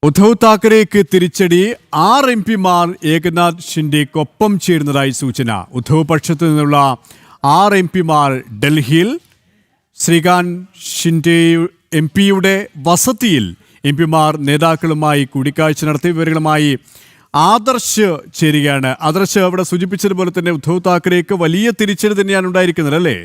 ഉദ്ധവ് താക്കറേക്ക് തിരിച്ചടി 6 എംപിമാർ ഏകനാഥ് ഷിൻഡെക്കൊപ്പം ചേരുന്നതായി സൂചന. ഉദ്ധവ് പക്ഷത്തു നിന്നുള്ള 6 എംപിമാർ ഡൽഹിയിൽ ശ്രീകാന്ത് ഷിൻഡെ എംപിയുടെ വസതിയിൽ എംപിമാർ നേതാക്കളുമായി കൂടിക്കാഴ്ച നടത്തി. വിവരങ്ങളുമായി ആദർശ് ചേരുകയാണ്. ആദർശ്, അവിടെ സൂചിപ്പിച്ചതുപോലെ തന്നെ ഉദ്ധവ് താക്കറേക്ക് വലിയ തിരിച്ചടി തന്നെയാണ് ഉണ്ടായിരിക്കുന്നത്, അല്ലേ?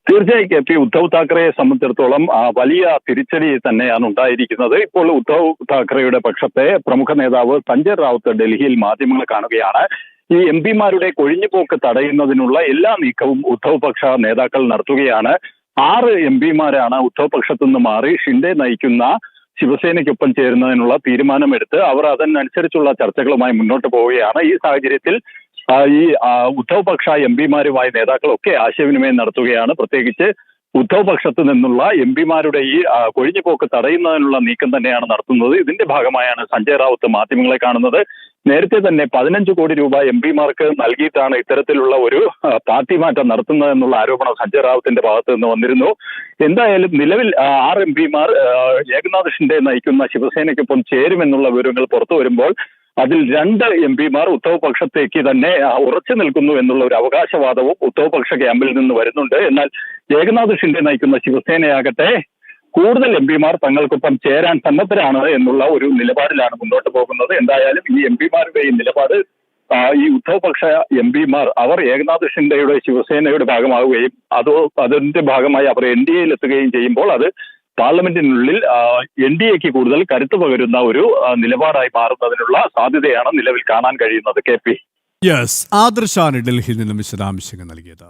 തീർച്ചയായും ഉദ്ധവ് താക്കറെയെ സംബന്ധിച്ചിടത്തോളം വലിയ തിരിച്ചടി തന്നെയാണ് ഉണ്ടായിരിക്കുന്നത്. ഇപ്പോൾ ഉദ്ധവ് താക്കറെയുടെ പക്ഷത്തെ പ്രമുഖ നേതാവ് സഞ്ജയ് റാവുത്ത് ഡൽഹിയിൽ മാധ്യമങ്ങളെ കാണുകയാണ്. ഈ എംപിമാരുടെ കൊഴിഞ്ഞുപോക്ക് തടയുന്നതിനുള്ള എല്ലാ നീക്കവും ഉദ്ധവ് പക്ഷ നേതാക്കൾ നടത്തുകയാണ്. 6 എംപിമാരാണ് ഉദ്ധവ് പക്ഷത്തു നിന്ന് മാറി ഷിൻഡെ നയിക്കുന്ന ശിവസേനയ്ക്കൊപ്പം ചേരുന്നതിനുള്ള തീരുമാനമെടുത്ത് അവർ അതിനനുസരിച്ചുള്ള ചർച്ചകളുമായി മുന്നോട്ട് പോവുകയാണ്. ഈ സാഹചര്യത്തിൽ ഉദ്ധവ് പക്ഷ എംപിമാരുമായി നേതാക്കളൊക്കെ ആശയവിനിമയം നടത്തുകയാണ്. പ്രത്യേകിച്ച് ഉദ്ധവ് പക്ഷത്തു നിന്നുള്ള എംപിമാരുടെ ഈ കൊഴിഞ്ഞുപോക്ക് തടയുന്നതിനുള്ള നീക്കം തന്നെയാണ് നടത്തുന്നത്. ഇതിന്റെ ഭാഗമായാണ് സഞ്ജയ് റാവുത്ത് മാധ്യമങ്ങളെ കാണുന്നത്. നേരത്തെ തന്നെ 15 കോടി രൂപ എംപിമാർക്ക് നൽകിയിട്ടാണ് ഇത്തരത്തിലുള്ള ഒരു പാർട്ടി മാറ്റം നടത്തുന്നതെന്നുള്ള ആരോപണം സഞ്ജയ് റാവുത്തിന്റെ ഭാഗത്ത് നിന്ന് വന്നിരുന്നു. എന്തായാലും നിലവിൽ 6 എംപിമാർ ഏകനാഥ് ഷിൻഡെ നയിക്കുന്ന ശിവസേനയ്ക്കൊപ്പം ചേരുമെന്നുള്ള വിവരങ്ങൾ പുറത്തു വരുമ്പോൾ അതിൽ 2 എംപിമാർ ഉദ്ധവ് പക്ഷത്തേക്ക് തന്നെ ഉറച്ചു നിൽക്കുന്നു എന്നുള്ള ഒരു അവകാശവാദവും ഉദ്ധവ് പക്ഷ ക്യാമ്പിൽ നിന്ന് വരുന്നുണ്ട്. എന്നാൽ ഏകനാഥ് ഷിൻഡെ നയിക്കുന്ന ശിവസേനയാകട്ടെ കൂടുതൽ എംപിമാർ തങ്ങൾക്കൊപ്പം ചേരാൻ സന്നദ്ധരാണ് എന്നുള്ള ഒരു നിലപാടിലാണ് മുന്നോട്ട് പോകുന്നത്. എന്തായാലും ഈ എംപിമാരുടെ ഈ നിലപാട് ഈ ഉദ്ധവ് പക്ഷ എംപിമാർ അവർ ഏകനാഥ് ഷിൻഡെയുടെ ശിവസേനയുടെ ഭാഗമാവുകയും അതിന്റെ ഭാഗമായി അവർ NDA എത്തുകയും ചെയ്യുമ്പോൾ അത് പാർലമെന്റിനുള്ളിൽ NDAക്ക് കൂടുതൽ കരുത്ത് പകരുന്ന ഒരു നിലപാടായി മാറുന്നതിനുള്ള സാധ്യതയാണ് നിലവിൽ കാണാൻ കഴിയുന്നത്. KP യെസ്, ആദർശാണ് ഡൽഹിയിൽ നിന്നും വിശദാംശങ്ങൾ നൽകിയത്.